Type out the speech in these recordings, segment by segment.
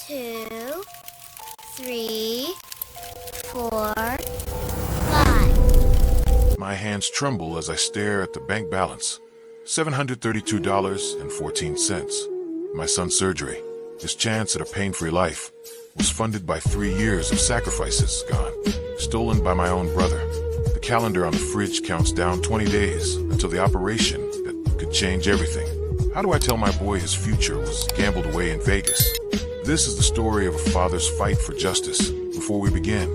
2, 3, 4, 5. My hands tremble as I stare at the bank balance. $732.14. My son's surgery, his chance at a pain-free life, was funded by 3 years of sacrifices gone, stolen by my own brother. The calendar on the fridge counts down 20 days until the operation that could change everything. How do I tell my boy his future was gambled away in Vegas? This is the story of a father's fight for justice. Before we begin,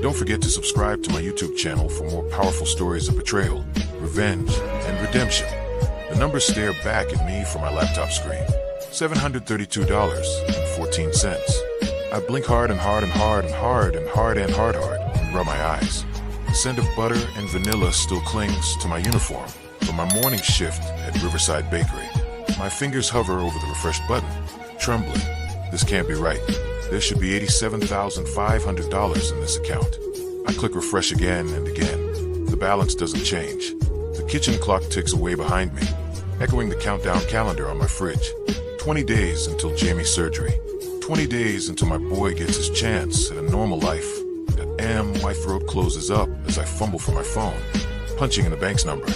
don't forget to subscribe to my YouTube channel for more powerful stories of betrayal, revenge, and redemption. The numbers stare back at me from my laptop screen. $732.14. I blink hard and hard and hard and hard and hard and hard and rub my eyes. The scent of butter and vanilla still clings to my uniform from my morning shift at Riverside Bakery. My fingers hover over the refresh button, trembling. This can't be right. There should be $87,500 in this account. I click refresh again and again. The balance doesn't change. The kitchen clock ticks away behind me, echoing the countdown calendar on my fridge. 20 days until Jamie's surgery. 20 days until my boy gets his chance at a normal life. My throat closes up as I fumble for my phone, punching in the bank's number.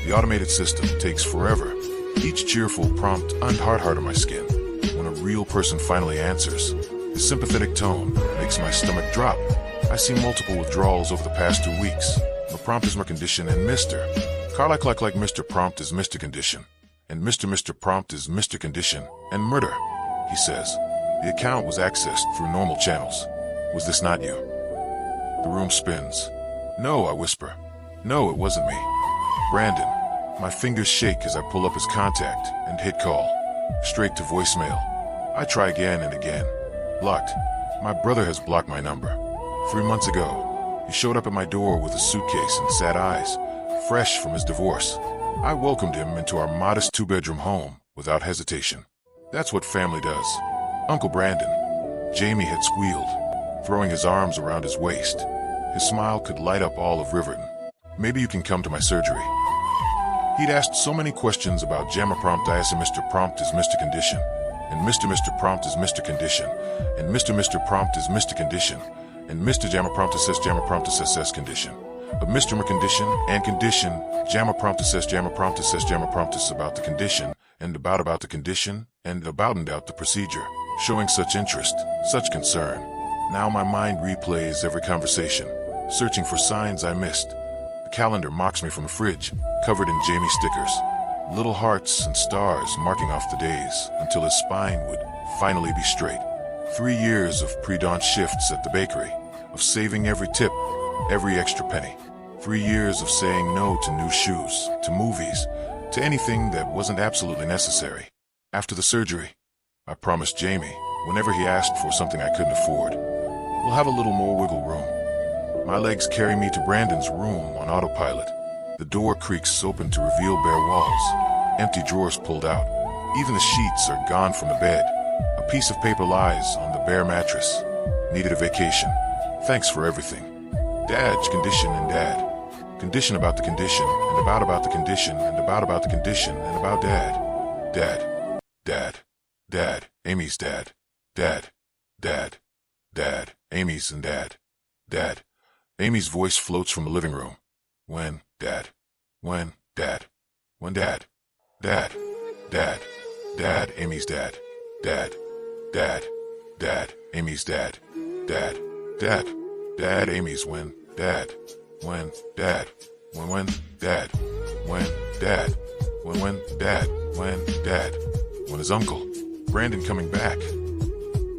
The automated system takes forever. Each cheerful prompt unhard on my skin. When a real person finally answers, his sympathetic tone makes my stomach drop. I see multiple withdrawals over the past 2 weeks. The prompt is my condition and Mr. Like Mr. Prompt is Mr. Condition. And Mr. Prompt is Mr. Condition and murder, he says. The account was accessed through normal channels. Was this not you? The room spins. No, I whisper. No, it wasn't me. Brandon. My fingers shake as I pull up his contact and hit call. Straight to voicemail. I try again and again. Blocked. My brother has blocked my number. 3 months ago, he showed up at my door with a suitcase and sad eyes, fresh from his divorce. I welcomed him into our modest 2-bedroom home without hesitation. That's what family does. Uncle Brandon. Jamie had squealed, throwing his arms around his waist. His smile could light up all of Riverton. Maybe you can come to my surgery. He'd asked so many questions about Jamma Prompt. I asked him, Mr. Prompt is Mr. Condition, and Mr. Prompt is Mr. Condition, and Mr. Prompt is Mr. Condition, and Mr. Jamma Prompt says Jamma Prompt says Condition. But Mr. Condition and Condition, Jamma Prompt says Jamma Prompt says Jamma Prompt is about the condition, and about the condition, and about the procedure, showing such interest, such concern. Now my mind replays every conversation, searching for signs I missed. The calendar mocks me from the fridge, covered in Jamie stickers. Little hearts and stars marking off the days until his spine would finally be straight. 3 years of pre-dawn shifts at the bakery, of saving every tip, every extra penny. 3 years of saying no to new shoes, to movies, to anything that wasn't absolutely necessary. After the surgery, I promised Jamie, whenever he asked for something I couldn't afford, we'll have a little more wiggle room. My legs carry me to Brandon's room on autopilot. The door creaks open to reveal bare walls, empty drawers pulled out. Even the sheets are gone from the bed. A piece of paper lies on the bare mattress. Needed a vacation. Thanks for everything. Dad's condition and dad. Condition about the condition, and about the condition, and about the condition, and about dad. Dad, Amy's dad. Dad, Amy's and dad. Amy's voice floats from the living room. When dad, Amy's dad. Dad, Amy's dad. Dad, Amy's when dad. When dad. When dad. When his uncle, Brandon, coming back.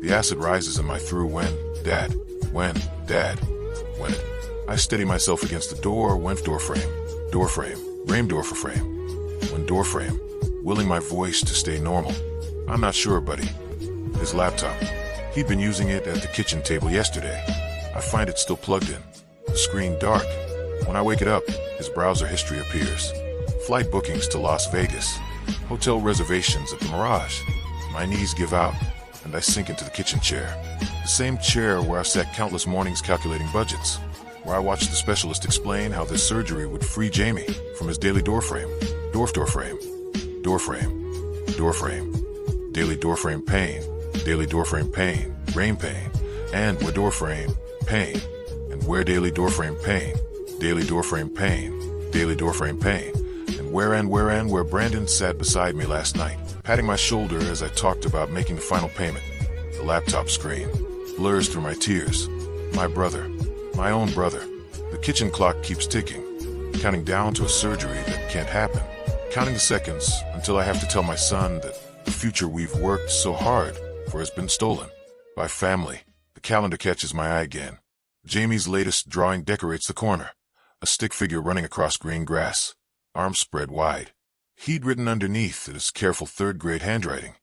The acid rises in my through when dad. I steady myself against the door frame, door frame, willing my voice to stay normal. I'm not sure, buddy. His laptop. He'd been using it at the kitchen table yesterday. I find it still plugged in. The screen dark. When I wake it up, his browser history appears. Flight bookings to Las Vegas. Hotel reservations at the Mirage. My knees give out, and I sink into the kitchen chair. The same chair where I've sat countless mornings calculating budgets. Where I watched the specialist explain how this surgery would free Jamie from his daily door frame, daily door frame pain, daily doorframe pain, rain pain, and where doorframe pain, and where daily doorframe pain, daily doorframe pain, daily doorframe pain, and where Brandon sat beside me last night, patting my shoulder as I talked about making the final payment. The laptop screen blurs through my tears. My brother, my own brother. The kitchen clock keeps ticking, counting down to a surgery that can't happen, counting the seconds until I have to tell my son that the future we've worked so hard for has been stolen by family. The calendar catches my eye again. Jamie's latest drawing decorates the corner, a stick figure running across green grass, arms spread wide. He'd written underneath in his careful third-grade handwriting,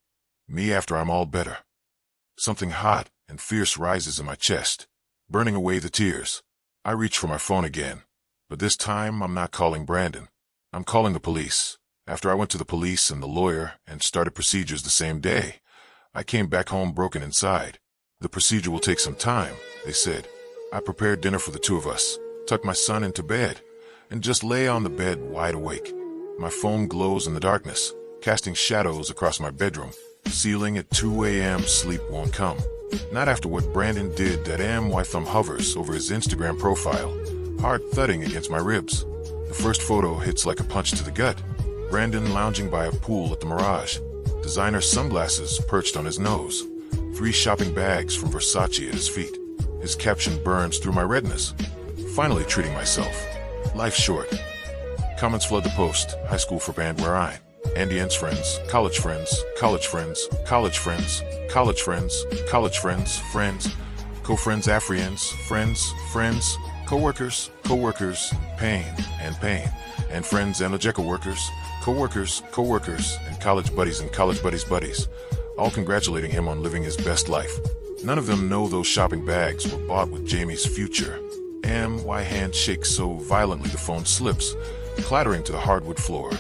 "Me after I'm all better." Something hot and fierce rises in my chest, burning away the tears. I reach for my phone again, but this time I'm not calling Brandon. I'm calling the police. After I went to the police and the lawyer and started procedures the same day, I came back home broken inside. The procedure will take some time, they said. I prepared dinner for the two of us, tucked my son into bed, and just lay on the bed wide awake. My phone glows in the darkness, casting shadows across my bedroom. Ceiling at 2 a.m. sleep won't come. Not after what Brandon did. That am why thumb hovers over his Instagram profile, hard thudding against my ribs. The first photo hits like a punch to the gut. Brandon lounging by a pool at the Mirage, designer sunglasses perched on his nose, 3 shopping bags from Versace at his feet. His caption burns through my retinas. Finally treating myself. Life's short. Comments flood the post. High school for band where I. Andy N's friends, college friends, college friends, college friends, college friends, college friends, friends, co-friends, Afrians, friends, friends, co-workers, co-workers, pain, and friends and Logeka workers, co-workers, co-workers, and college buddies buddies, all congratulating him on living his best life. None of them know those shopping bags were bought with Jamie's future. My hand shakes so violently the phone slips, clattering to the hardwood floor.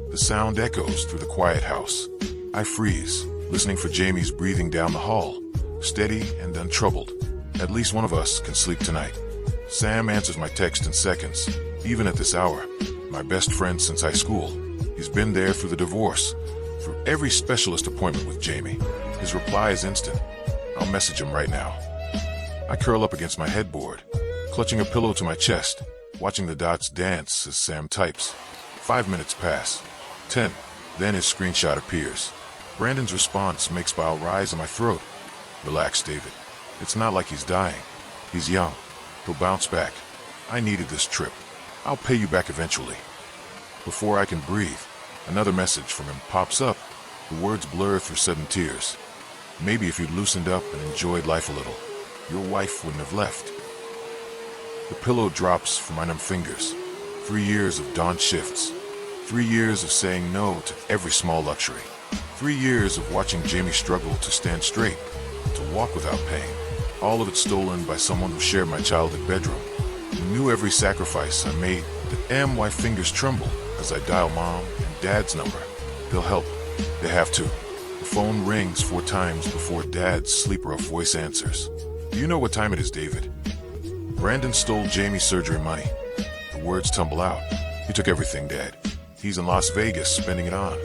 The sound echoes through the quiet house. I freeze, listening for Jamie's breathing down the hall, steady and untroubled. At least one of us can sleep tonight. Sam answers my text in seconds, even at this hour. My best friend since high school. He's been there through the divorce, through every specialist appointment with Jamie. His reply is instant. I'll message him right now. I curl up against my headboard, clutching a pillow to my chest, watching the dots dance as Sam types. 5 minutes pass. 10. Then his screenshot appears. Brandon's response makes bile rise in my throat. Relax, David. It's not like he's dying. He's young. He'll bounce back. I needed this trip. I'll pay you back eventually. Before I can breathe, another message from him pops up. The words blur through sudden tears. Maybe if you'd loosened up and enjoyed life a little, your wife wouldn't have left. The pillow drops from my numb fingers. 3 years of dawn shifts. 3 years of saying no to every small luxury. 3 years of watching Jamie struggle to stand straight, to walk without pain. All of it stolen by someone who shared my childhood bedroom, who knew every sacrifice I made. The why fingers tremble as I dial Mom and Dad's number. They'll help. They have to. The phone rings 4 times before Dad's sleep-rough voice answers. Do you know what time it is, David? Brandon stole Jamie's surgery money. The words tumble out. He took everything, Dad. He's in Las Vegas spending it on.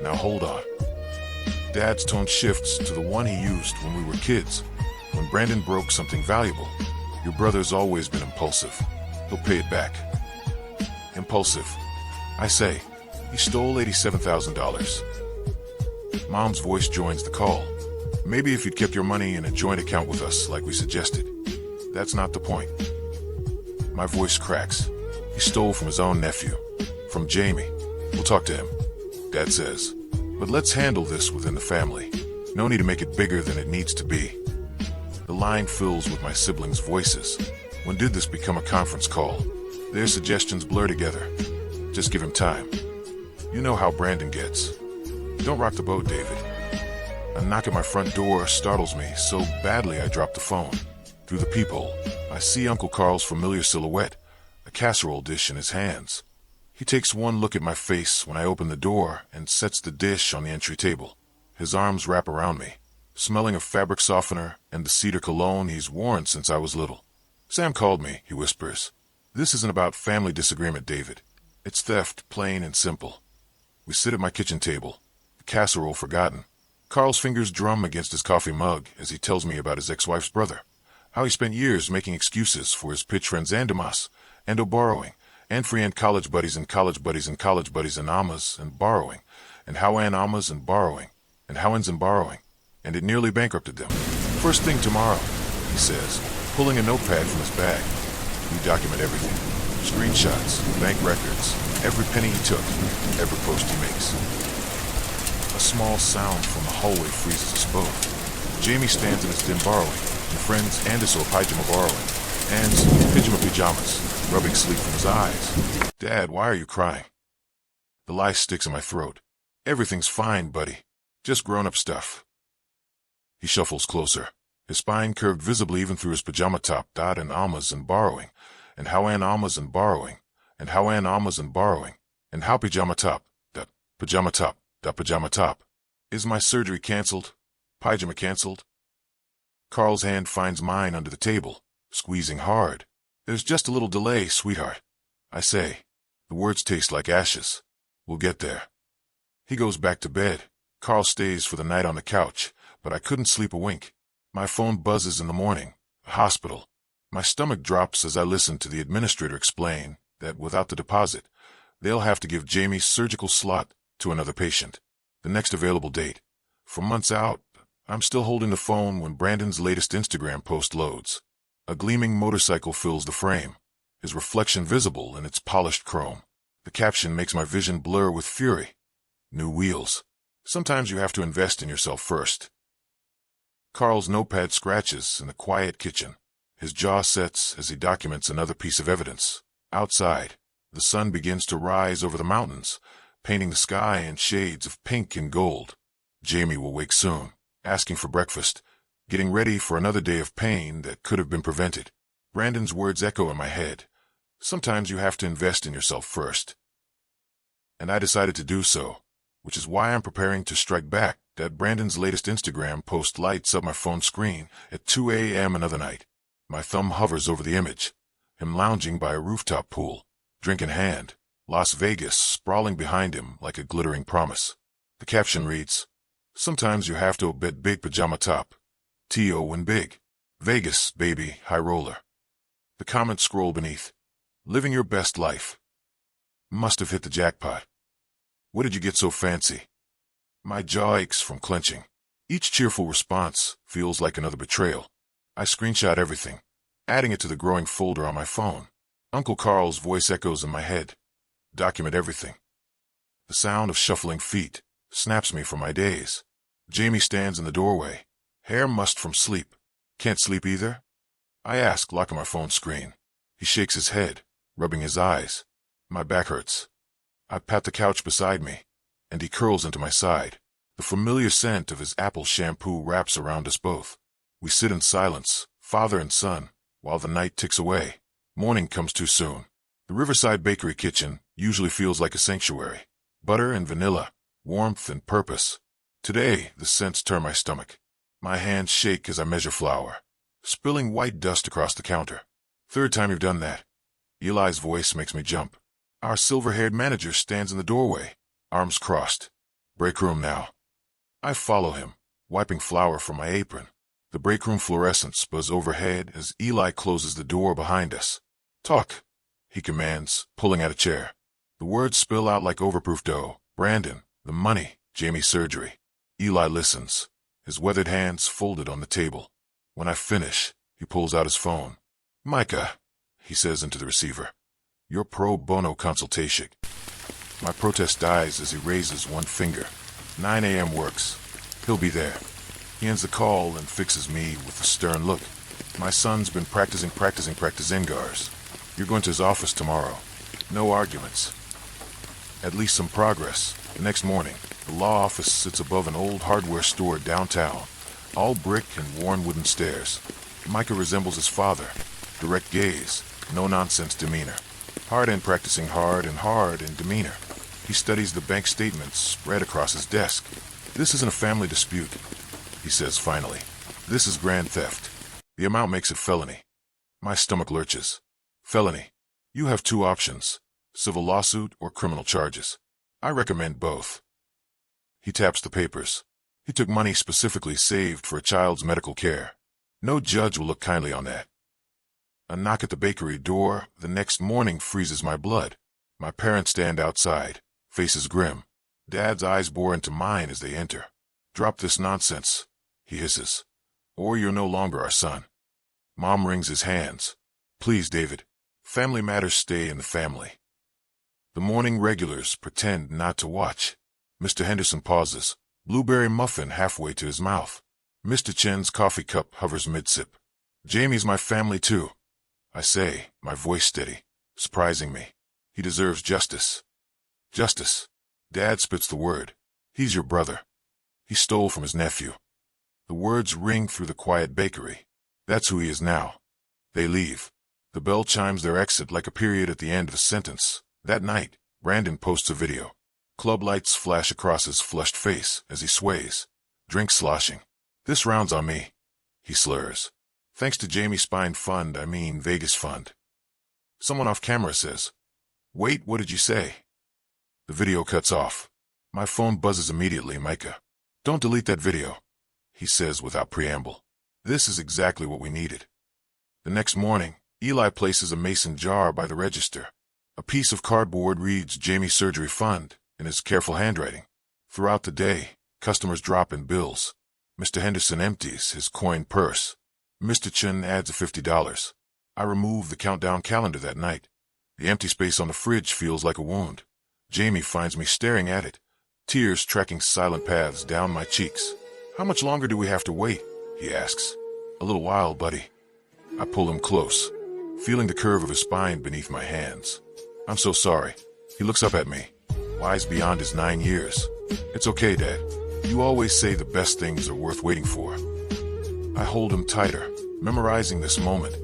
Now hold on. Dad's tone shifts to the one he used when we were kids, when Brandon broke something valuable. Your brother's always been impulsive. He'll pay it back. Impulsive. I say, he stole $87,000. Mom's voice joins the call. Maybe if you'd kept your money in a joint account with us like we suggested. That's not the point. My voice cracks. He stole from his own nephew. From Jamie. We'll talk to him, Dad says. But let's handle this within the family. No need to make it bigger than it needs to be. The line fills with my siblings' voices. When did this become a conference call? Their suggestions blur together. Just give him time. You know how Brandon gets. Don't rock the boat, David. A knock at my front door startles me so badly I drop the phone. Through the peephole, I see Uncle Carl's familiar silhouette, a casserole dish in his hands. He takes one look at my face when I open the door and sets the dish on the entry table. His arms wrap around me, smelling of fabric softener and the cedar cologne he's worn since I was little. Sam called me, he whispers. This isn't about family disagreement, David. It's theft, plain and simple. We sit at my kitchen table, the casserole forgotten, Carl's fingers drum against his coffee mug as he tells me about his ex-wife's brother, how he spent years making excuses for his pitch friends and Damas, and borrowing, and free and college buddies and college buddies and college buddies and Amas and borrowing, and how and Amas and borrowing, and Howans and borrowing, and it nearly bankrupted them. First thing tomorrow, he says, pulling a notepad from his bag. We document everything. Screenshots, bank records, every penny he took, every post he makes. A small sound from the hallway freezes us both. Jamie stands in his den borrowing, and friends Andis or pajama borrowing, and pajamas, rubbing sleep from his eyes. Dad, why are you crying? The lie sticks in my throat. Everything's fine, buddy. Just grown-up stuff. He shuffles closer, his spine curved visibly even through his pajama top. And Almas and borrowing, and how and Almas and borrowing, and how and Almas and borrowing, and how pajama top. Pajama top. Pajama top. Is my surgery canceled? Pajama canceled? Carl's hand finds mine under the table, squeezing hard. There's just a little delay, sweetheart. I say. The words taste like ashes. We'll get there. He goes back to bed. Carl stays for the night on the couch, but I couldn't sleep a wink. My phone buzzes in the morning. A hospital. My stomach drops as I listen to the administrator explain that without the deposit, they'll have to give Jamie's surgical slot to another patient. The next available date. For months out, I'm still holding the phone when Brandon's latest Instagram post loads. A gleaming motorcycle fills the frame, his reflection visible in its polished chrome. The caption makes my vision blur with fury. New wheels. Sometimes you have to invest in yourself first. Carl's notepad scratches in the quiet kitchen. His jaw sets as he documents another piece of evidence. Outside, the sun begins to rise over the mountains, painting the sky in shades of pink and gold. Jamie will wake soon, asking for breakfast, getting ready for another day of pain that could have been prevented. Brandon's words echo in my head. Sometimes you have to invest in yourself first. And I decided to do so, which is why I'm preparing to strike back. That Brandon's latest Instagram post lights up my phone screen at 2 a.m. another night. My thumb hovers over the image, him lounging by a rooftop pool, drink in hand, Las Vegas sprawling behind him like a glittering promise. The caption reads, "Sometimes you have to bet big pajama top. T.O. win big. Vegas, baby, high roller." The comments scroll beneath. "Living your best life. Must have hit the jackpot. What did you get so fancy?" My jaw aches from clenching. Each cheerful response feels like another betrayal. I screenshot everything, adding it to the growing folder on my phone. Uncle Carl's voice echoes in my head. Document everything. The sound of shuffling feet snaps me from my daze. Jamie stands in the doorway, hair mussed from sleep. "Can't sleep either?" I ask, locking my phone screen. He shakes his head, rubbing his eyes. My back hurts. I pat the couch beside me, and he curls into my side. The familiar scent of his apple shampoo wraps around us both. We sit in silence, father and son, while the night ticks away. Morning comes too soon. The Riverside Bakery kitchen usually feels like a sanctuary. Butter and vanilla, warmth and purpose. Today, the scents turn my stomach. My hands shake as I measure flour, spilling white dust across the counter. "Third time you've done that." Eli's voice makes me jump. Our silver-haired manager stands in the doorway, arms crossed. "Break room now." I follow him, wiping flour from my apron. The break room fluorescents buzz overhead as Eli closes the door behind us. "Talk," he commands, pulling at a chair. The words spill out like overproof dough. "Brandon, the money, Jamie's surgery." Eli listens, his weathered hands folded on the table. When I finish, he pulls out his phone. "Micah," he says into the receiver, "your pro bono consultation." My protest dies as he raises one finger. 9 a.m. works. He'll be there. He ends the call and fixes me with a stern look. "My son's been practicing Ngars. You're going to his office tomorrow. No arguments. At least some progress." The next morning, the law office sits above an old hardware store downtown, all brick and worn wooden stairs. Micah resembles his father. Direct gaze, no-nonsense demeanor. Hard in practicing hard in demeanor. He studies the bank statements spread across his desk. "This isn't a family dispute," he says finally. "This is grand theft. The amount makes it felony." My stomach lurches. "Felony. You have two options, civil lawsuit or criminal charges. I recommend both." He taps the papers. He took money specifically saved for a child's medical care. No judge will look kindly on that. A knock at the bakery door the next morning freezes my blood. My parents stand outside, faces grim. Dad's eyes bore into mine as they enter. "Drop this nonsense," he hisses, "or you're no longer our son." Mom wrings his hands. "Please, David. Family matters stay in the family." The morning regulars pretend not to watch. Mr. Henderson pauses, blueberry muffin halfway to his mouth. Mr. Chen's coffee cup hovers mid-sip. "Jamie's my family too," I say, my voice steady, surprising me. "He deserves justice." "Justice." Dad spits the word. "He's your brother. He stole from his nephew." The words ring through the quiet bakery. That's who he is now. They leave. The bell chimes their exit like a period at the end of a sentence. That night, Brandon posts a video. Club lights flash across his flushed face as he sways, drink sloshing. "This round's on me," he slurs. "Thanks to Jamie Spine Fund, I mean Vegas Fund." Someone off camera says, "Wait, what did you say?" The video cuts off. My phone buzzes immediately. Micah, "Don't delete that video," he says without preamble. This is exactly what we needed. The next morning, Eli places a mason jar by the register. A piece of cardboard reads Jamie Surgery Fund in his careful handwriting. Throughout the day, customers drop in bills. Mr. Henderson empties his coin purse. Mr. Chen adds a $50. I remove the countdown calendar that night. The empty space on the fridge feels like a wound. Jamie finds me staring at it, tears tracking silent paths down my cheeks. "How much longer do we have to wait?" he asks. "A little while, buddy." I pull him close, feeling the curve of his spine beneath my hands. "I'm so sorry." He looks up at me, wise beyond his 9 years. "It's okay, Dad. You always say the best things are worth waiting for." I hold him tighter, memorizing this moment,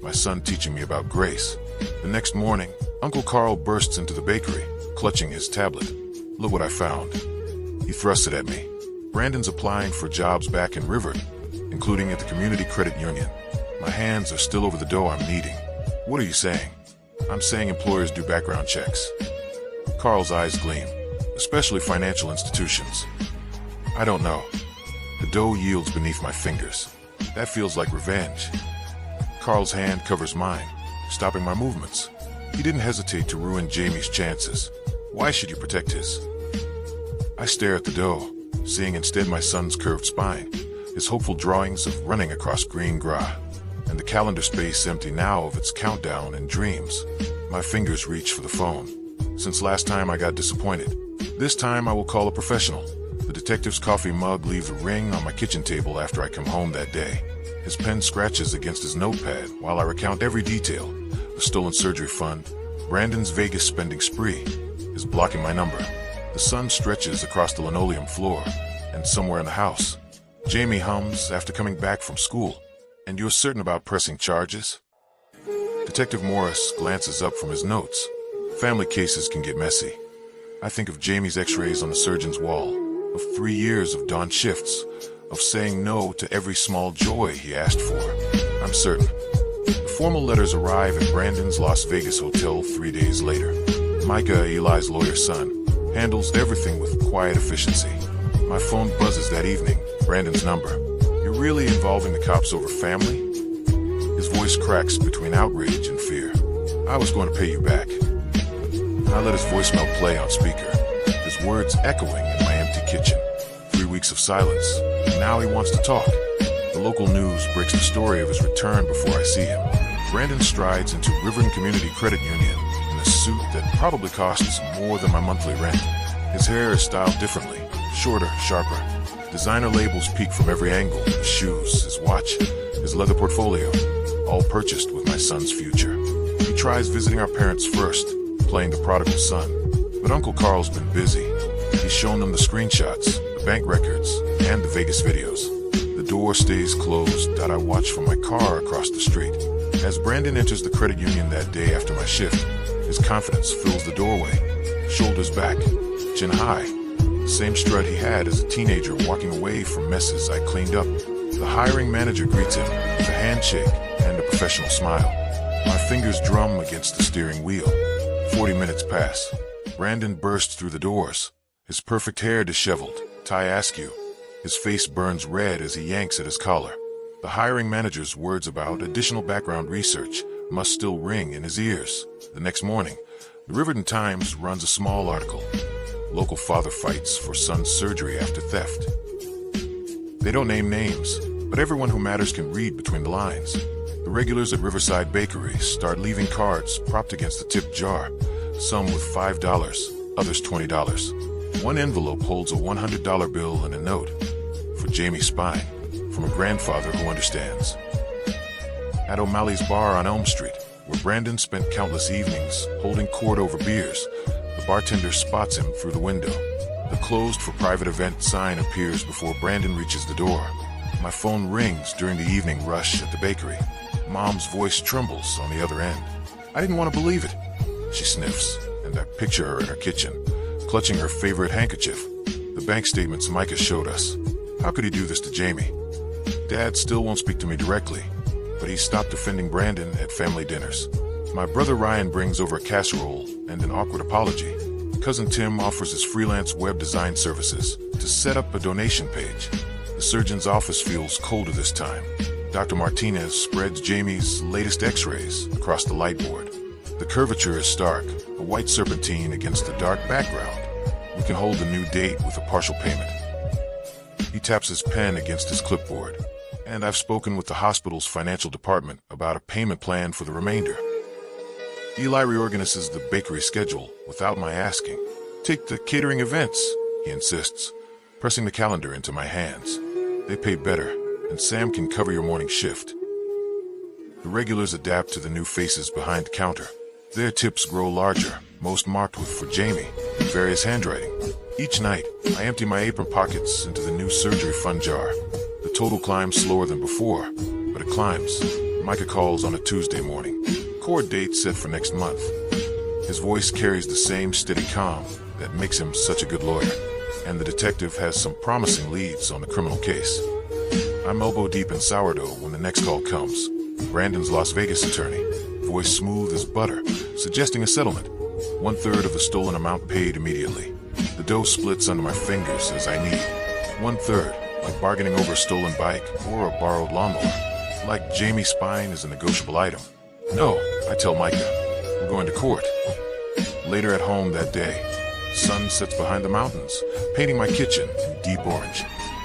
my son teaching me about grace. The next morning, Uncle Carl bursts into the bakery, clutching his tablet. "Look what I found." He thrusts it at me. "Brandon's applying for jobs back in River, including at the Community Credit Union." My hands are still over the dough I'm kneading. "What are you saying?" "I'm saying employers do background checks." Carl's eyes gleam, especially financial institutions. I don't know. The dough yields beneath my fingers. That feels like revenge. Carl's hand covers mine, stopping my movements. He didn't hesitate to ruin Jamie's chances. Why should you protect his? I stare at the dough, seeing instead my son's curved spine, his hopeful drawings of running across green gras, and the calendar space empty now of its countdown and dreams. My fingers reach for the phone. Since last time I got disappointed. This time I will call a professional. The detective's coffee mug leaves a ring on my kitchen table after I come home that day. His pen scratches against his notepad while I recount every detail. The stolen surgery fund, Brandon's Vegas spending spree, is blocking my number. The sun stretches across the linoleum floor, and somewhere in the house, Jamie hums after coming back from school. "And you're certain about pressing charges?" Detective Morris glances up from his notes. Family cases can get messy. I think of Jamie's x-rays on the surgeon's wall, of 3 years of dawn shifts, of saying no to every small joy he asked for. I'm certain. The formal letters arrive at Brandon's Las Vegas hotel 3 days later. Micah, Eli's lawyer's son, handles everything with quiet efficiency. My phone buzzes that evening, Brandon's number. "You're really involving the cops over family?" His voice cracks between outrage and fear. "I was going to pay you back." I let his voicemail play on speaker, his words echoing in my empty kitchen. 3 weeks of silence, and now he wants to talk. The local news breaks the story of his return before I see him. Brandon strides into Riverton Community Credit Union in a suit that probably costs more than my monthly rent. His hair is styled differently, shorter, sharper. Designer labels peek from every angle, his shoes, his watch, his leather portfolio, all purchased with my son's future. He tries visiting our parents first, playing the prodigal son. But Uncle Carl's been busy. He's shown them the screenshots, the bank records, and the Vegas videos. The door stays closed. I watch from my car across the street. As Brandon enters the credit union that day after my shift, his confidence fills the doorway. Shoulders back, chin high. The same strut he had as a teenager walking away from messes I cleaned up. The hiring manager greets him with a handshake and a professional smile. My fingers drum against the steering wheel. 40 minutes pass. Brandon bursts through the doors, his perfect hair disheveled, tie askew. His face burns red as he yanks at his collar. The hiring manager's words about additional background research must still ring in his ears. The next morning, the Riverton Times runs a small article. Local father fights for son's surgery after theft. They don't name names, but everyone who matters can read between the lines. The regulars at Riverside Bakery start leaving cards propped against the tip jar, some with $5, others $20. One envelope holds a $100 bill and a note for Jamie Spine, from a grandfather who understands. At O'Malley's Bar on Elm Street, where Brandon spent countless evenings holding court over beers, the bartender spots him through the window. The closed for private event sign appears before Brandon reaches the door. My phone rings during the evening rush at the bakery. Mom's voice trembles on the other end. I didn't want to believe it. She sniffs, and I picture her in her kitchen, clutching her favorite handkerchief, the bank statements Micah showed us. How could he do this to Jamie? Dad still won't speak to me directly, but he's stopped defending Brandon at family dinners. My brother Ryan brings over a casserole and an awkward apology. Cousin Tim offers his freelance web design services to set up a donation page. The surgeon's office feels colder this time. Dr. Martinez spreads Jamie's latest x-rays across the light board. The curvature is stark, a white serpentine against a dark background. We can hold the new date with a partial payment. He taps his pen against his clipboard, and I've spoken with the hospital's financial department about a payment plan for the remainder. Eli reorganizes the bakery schedule without my asking. Take the catering events, he insists, pressing the calendar into my hands. They pay better, and Sam can cover your morning shift. The regulars adapt to the new faces behind the counter. Their tips grow larger, most marked with "for Jamie" in various handwriting. Each night, I empty my apron pockets into the new surgery fund jar. The total climbs slower than before, but it climbs. Micah calls on a Tuesday morning. Court date set for next month. His voice carries the same steady calm that makes him such a good lawyer, and the detective has some promising leads on the criminal case. I'm elbow deep in sourdough when the next call comes. Brandon's Las Vegas attorney, voice smooth as butter, suggesting a settlement. 1/3 of the stolen amount paid immediately. The dough splits under my fingers as I need. 1/3, like bargaining over a stolen bike or a borrowed lawnmower. Like Jamie Spine is a negotiable item. No, I tell Micah, we're going to court. Later at home that day, sun sets behind the mountains, painting my kitchen in deep orange.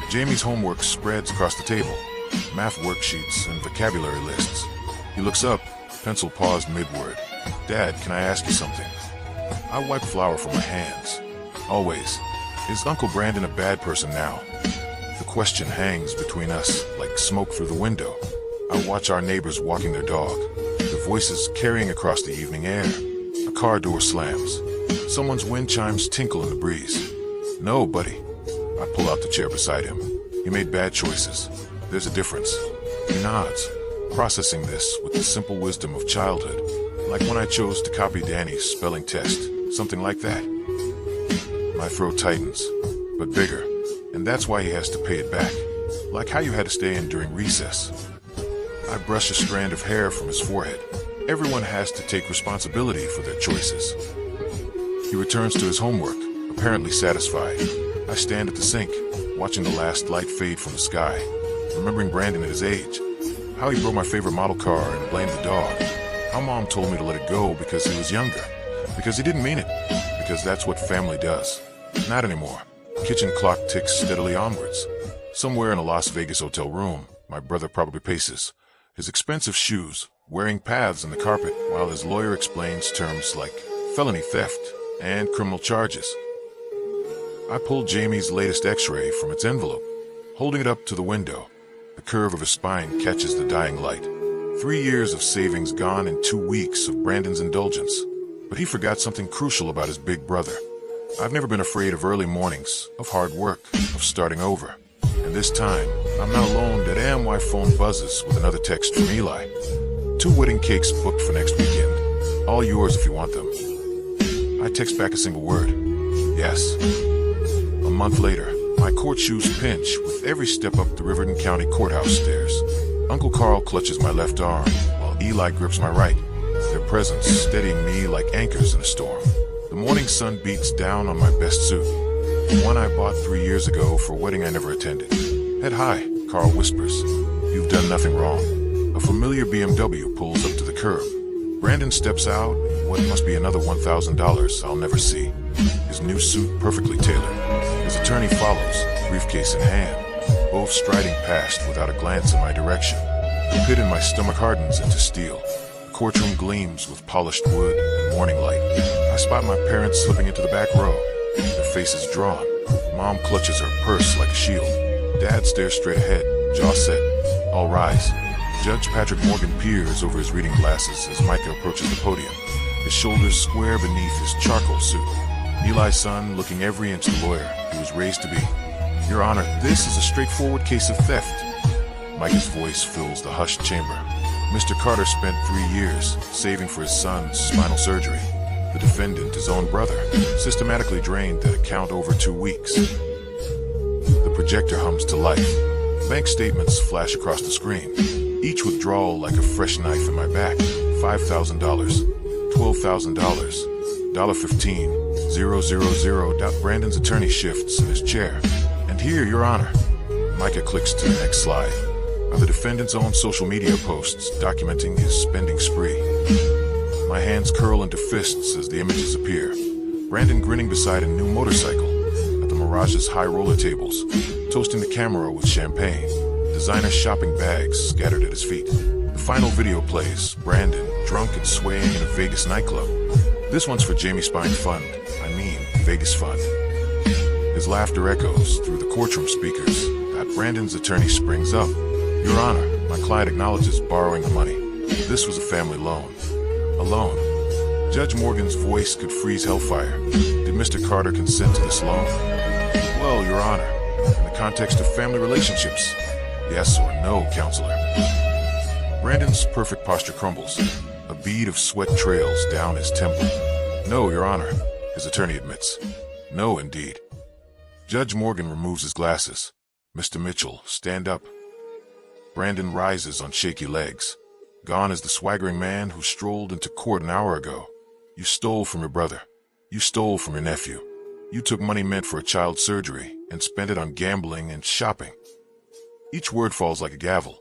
Jamie's homework spreads across the table, math worksheets and vocabulary lists. He looks up, pencil paused mid-word. Dad, can I ask you something? I wipe flour from my hands. Always. Is Uncle Brandon a bad person now? The question hangs between us like smoke through the window. I watch our neighbors walking their dog, their voices carrying across the evening air. A car door slams. Someone's wind chimes tinkle in the breeze. No, buddy. I pull out the chair beside him. He made bad choices. There's a difference. He nods, processing this with the simple wisdom of childhood. Like when I chose to copy Danny's spelling test. Something like that. My throat tightens, but bigger. And that's why he has to pay it back. Like how you had to stay in during recess. I brush a strand of hair from his forehead. Everyone has to take responsibility for their choices. He returns to his homework, apparently satisfied. I stand at the sink, watching the last light fade from the sky, remembering Brandon at his age, how he broke my favorite model car and blamed the dog, how Mom told me to let it go because he was younger, because he didn't mean it, because that's what family does. Not anymore. Kitchen clock ticks steadily onwards. Somewhere in a Las Vegas hotel room, my brother probably paces, his expensive shoes, wearing paths in the carpet while his lawyer explains terms like felony theft and criminal charges. I pulled Jamie's latest x-ray from its envelope, holding it up to the window. The curve of his spine catches the dying light. 3 years of savings gone in 2 weeks of Brandon's indulgence. But he forgot something crucial about his big brother. I've never been afraid of early mornings, of hard work, of starting over. And this time, I'm not alone that AMY phone buzzes with another text from Eli. 2 wedding cakes booked for next weekend. All yours if you want them. I text back a single word. Yes. A month later, my court shoes pinch with every step up the Riverton County Courthouse stairs. Uncle Carl clutches my left arm, while Eli grips my right, their presence steadying me like anchors in a storm. The morning sun beats down on my best suit. One I bought 3 years ago for a wedding I never attended. Head high, Carl whispers. You've done nothing wrong. A familiar BMW pulls up to the curb. Brandon steps out in what must be another $1,000 I'll never see. His new suit perfectly tailored. His attorney follows, briefcase in hand, both striding past without a glance in my direction. The pit in my stomach hardens into steel. The courtroom gleams with polished wood and morning light. I spot my parents slipping into the back row. Their faces drawn. Mom clutches her purse like a shield. Dad stares straight ahead, jaw set. All rise. Judge Patrick Morgan peers over his reading glasses as Micah approaches the podium, his shoulders square beneath his charcoal suit. Eli's son, looking every inch the lawyer he was raised to be. Your Honor, this is a straightforward case of theft. Micah's voice fills the hushed chamber. Mr. Carter spent 3 years saving for his son's spinal surgery. The defendant, his own brother, systematically drained that account over 2 weeks. The projector hums to life. Bank statements flash across the screen, each withdrawal like a fresh knife in my back. $5,000, $12,000, $15, 000. Brandon's attorney shifts in his chair. And here, Your Honor. Micah clicks to the next slide. Are the defendant's own social media posts documenting his spending spree. My hands curl into fists as the images appear. Brandon grinning beside a new motorcycle at the Mirage's high roller tables, toasting the camera with champagne, designer shopping bags scattered at his feet. The final video plays, Brandon, drunk and swaying in a Vegas nightclub. This one's for Jamie Spine Fund, Vegas Fund. His laughter echoes through the courtroom speakers. Brandon's attorney springs up. Your Honor, my client acknowledges borrowing the money. This was a family loan. A loan. Judge Morgan's voice could freeze hellfire. Did Mr. Carter consent to this loan? Well, Your Honor, in the context of family relationships, yes or no, counselor. Brandon's perfect posture crumbles. A bead of sweat trails down his temple. No, Your Honor, his attorney admits. No, indeed. Judge Morgan removes his glasses. Mr. Mitchell, stand up. Brandon rises on shaky legs. Gone is the swaggering man who strolled into court an hour ago. You stole from your brother. You stole from your nephew. You took money meant for a child's surgery and spent it on gambling and shopping. Each word falls like a gavel.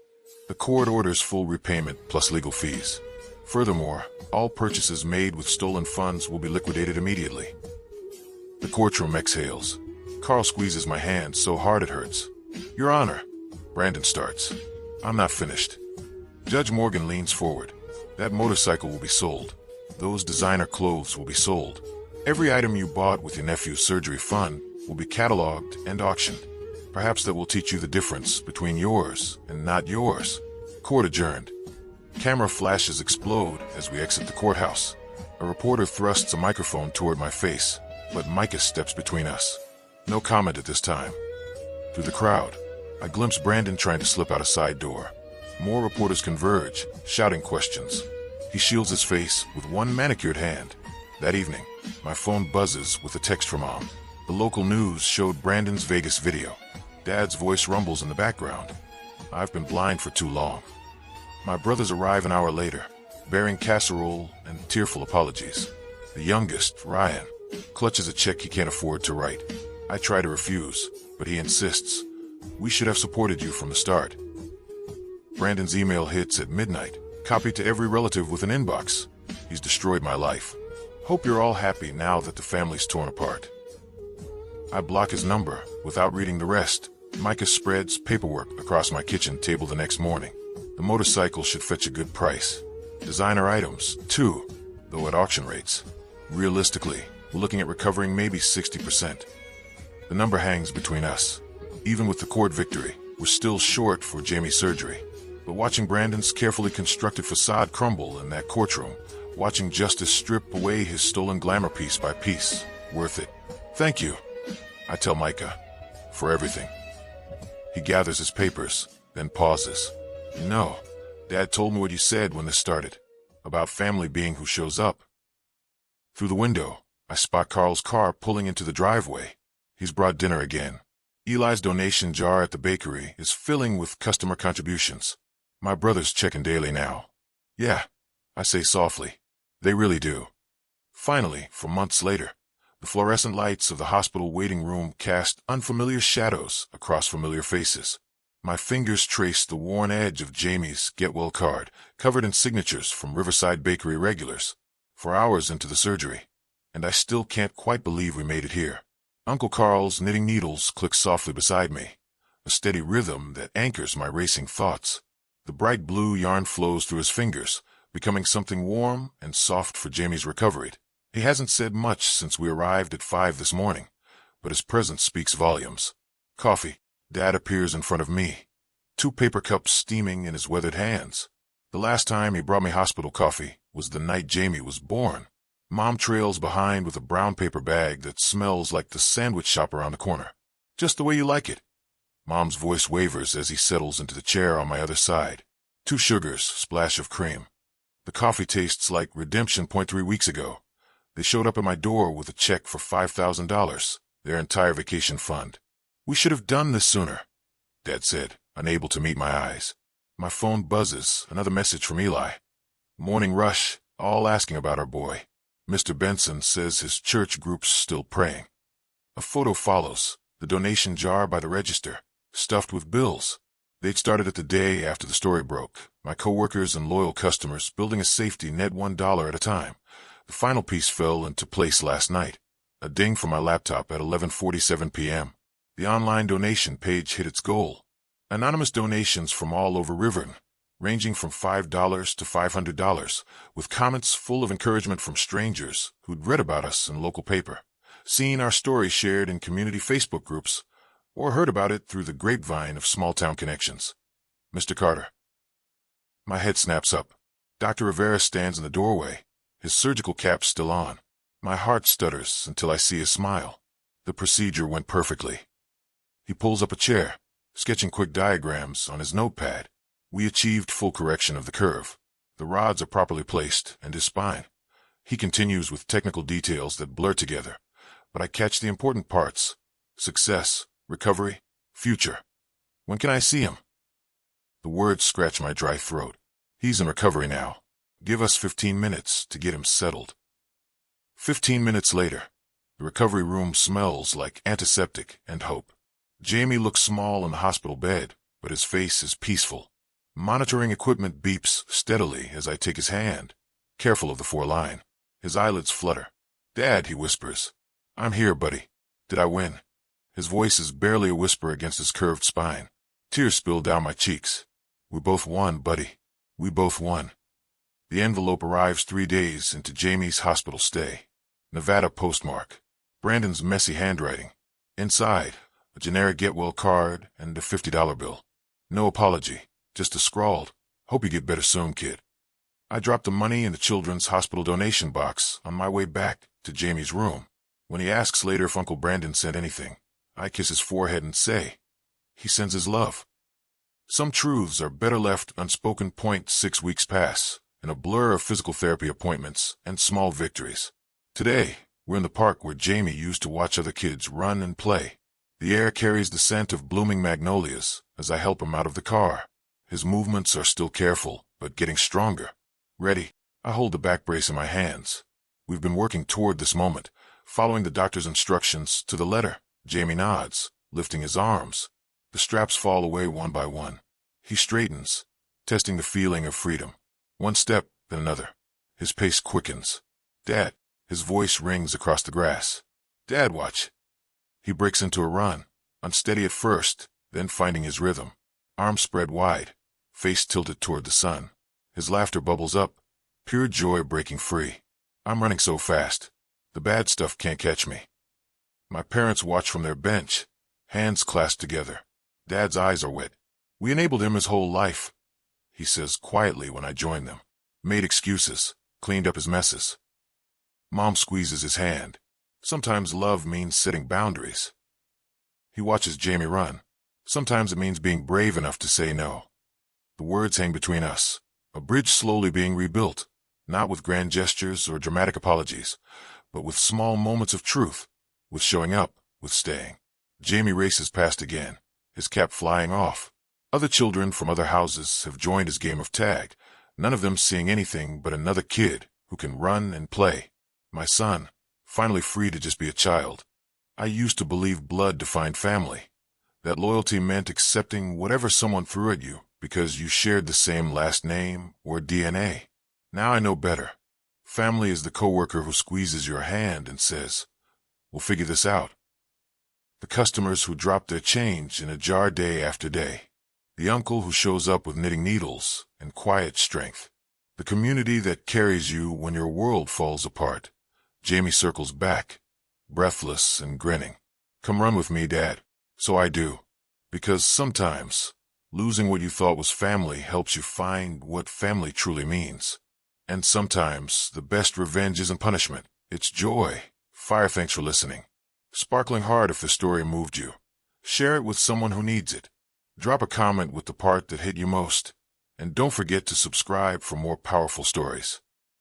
The court orders full repayment plus legal fees. Furthermore, all purchases made with stolen funds will be liquidated immediately. The courtroom exhales. Carl squeezes my hand so hard it hurts. Your Honor, Brandon starts. I'm not finished. Judge Morgan leans forward. That motorcycle will be sold. Those designer clothes will be sold. Every item you bought with your nephew's surgery fund will be cataloged and auctioned. Perhaps that will teach you the difference between yours and not yours. Court adjourned. Camera flashes explode as we exit the courthouse. A reporter thrusts a microphone toward my face, but Micah steps between us. No comment at this time. Through the crowd, I glimpse Brandon trying to slip out a side door. More reporters converge, shouting questions. He shields his face with one manicured hand. That evening, my phone buzzes with a text from Mom. The local news showed Brandon's Vegas video. Dad's voice rumbles in the background. I've been blind for too long. My brothers arrive an hour later, bearing casserole and tearful apologies. The youngest, Ryan, clutches a check he can't afford to write. I try to refuse, but he insists. We should have supported you from the start. Brandon's email hits at midnight, copied to every relative with an inbox. He's destroyed my life. Hope you're all happy now that the family's torn apart. I block his number without reading the rest. Micah spreads paperwork across my kitchen table the next morning. The motorcycle should fetch a good price. Designer items, too, though at auction rates. Realistically, we're looking at recovering maybe 60%. The number hangs between us. Even with the court victory, we're still short for Jamie's surgery. But watching Brandon's carefully constructed facade crumble in that courtroom, watching justice strip away his stolen glamour piece by piece, worth it. Thank you, I tell Micah, for everything. He gathers his papers, then pauses. You know, Dad told me what you said when this started, about family being who shows up. Through the window, I spot Carl's car pulling into the driveway. He's brought dinner again. Eli's donation jar at the bakery is filling with customer contributions. My brothers checking daily now. Yeah, I say softly. They really do. Finally, for months later, The fluorescent lights of the hospital waiting room cast unfamiliar shadows across familiar faces. My fingers traced the worn edge of Jamie's Get Well card, covered in signatures from Riverside Bakery regulars, for hours into the surgery. And I still can't quite believe we made it here. Uncle Carl's knitting needles click softly beside me, a steady rhythm that anchors my racing thoughts. The bright blue yarn flows through his fingers, becoming something warm and soft for Jamie's recovery. He hasn't said much since we arrived at 5 this morning, but his presence speaks volumes. Coffee. Dad appears in front of me, 2 paper cups steaming in his weathered hands. The last time he brought me hospital coffee was the night Jamie was born. Mom trails behind with a brown paper bag that smells like the sandwich shop around the corner. Just the way you like it. Mom's voice wavers as he settles into the chair on my other side. 2 sugars, splash of cream. The coffee tastes like redemption point 3 weeks ago. They showed up at my door with a check for $5,000, their entire vacation fund. We should have done this sooner, Dad said, unable to meet my eyes. My phone buzzes, another message from Eli. Morning rush, all asking about our boy. Mr. Benson says his church group's still praying. A photo follows, the donation jar by the register, stuffed with bills. They'd started it the day after the story broke, my coworkers and loyal customers building a safety net $1 at a time. The final piece fell into place last night. A ding from my laptop at 11:47 p.m. The online donation page hit its goal. Anonymous donations from all over Riveren, ranging from $5 to $500, with comments full of encouragement from strangers who'd read about us in local paper, seen our story shared in community Facebook groups, or heard about it through the grapevine of small-town connections. Mr. Carter. My head snaps up. Dr. Rivera stands in the doorway, his surgical cap still on. My heart stutters until I see his smile. The procedure went perfectly. He pulls up a chair, sketching quick diagrams on his notepad. We achieved full correction of the curve. The rods are properly placed, and his spine. He continues with technical details that blur together, but I catch the important parts. Success, recovery, future. When can I see him? The words scratch my dry throat. He's in recovery now. Give us 15 minutes to get him settled. 15 minutes later, the recovery room smells like antiseptic and hope. Jamie looks small in the hospital bed, but his face is peaceful. Monitoring equipment beeps steadily as I take his hand, careful of the 4-line. His eyelids flutter. Dad, he whispers. I'm here, buddy. Did I win? His voice is barely a whisper against his curved spine. Tears spill down my cheeks. We both won, buddy. We both won. The envelope arrives 3 days into Jamie's hospital stay. Nevada postmark. Brandon's messy handwriting. Inside, a generic Get Well card and a $50 bill. No apology, just a scrawled, hope you get better soon, kid. I drop the money in the children's hospital donation box on my way back to Jamie's room. When he asks later if Uncle Brandon sent anything, I kiss his forehead and say, he sends his love. Some truths are better left unspoken. 6 weeks pass, in a blur of physical therapy appointments and small victories. Today, we're in the park where Jamie used to watch other kids run and play. The air carries the scent of blooming magnolias as I help him out of the car. His movements are still careful, but getting stronger. Ready, I hold the back brace in my hands. We've been working toward this moment, following the doctor's instructions to the letter. Jamie nods, lifting his arms. The straps fall away one by one. He straightens, testing the feeling of freedom. One step, then another. His pace quickens. Dad, his voice rings across the grass. Dad, watch. He breaks into a run, unsteady at first, then finding his rhythm. Arms spread wide, face tilted toward the sun. His laughter bubbles up, pure joy breaking free. I'm running so fast. The bad stuff can't catch me. My parents watch from their bench, hands clasped together. Dad's eyes are wet. We enabled him his whole life, he says quietly when I join them. Made excuses, cleaned up his messes. Mom squeezes his hand. Sometimes love means setting boundaries. He watches Jamie run. Sometimes it means being brave enough to say no. The words hang between us, a bridge slowly being rebuilt, not with grand gestures or dramatic apologies, but with small moments of truth, with showing up, with staying. Jamie races past again, his cap flying off. Other children from other houses have joined his game of tag, none of them seeing anything but another kid who can run and play. My son, finally free to just be a child. I used to believe blood defined family, that loyalty meant accepting whatever someone threw at you because you shared the same last name or DNA. Now I know better. Family is the coworker who squeezes your hand and says, "We'll figure this out." The customers who drop their change in a jar day after day. The uncle who shows up with knitting needles and quiet strength. The community that carries you when your world falls apart. Jamie circles back, breathless and grinning. "Come run with me, Dad." So I do. Because sometimes, losing what you thought was family helps you find what family truly means. And sometimes, the best revenge isn't punishment, it's joy. Fire, thanks for listening. Sparkling hard if the story moved you. Share it with someone who needs it. Drop a comment with the part that hit you most. And don't forget to subscribe for more powerful stories.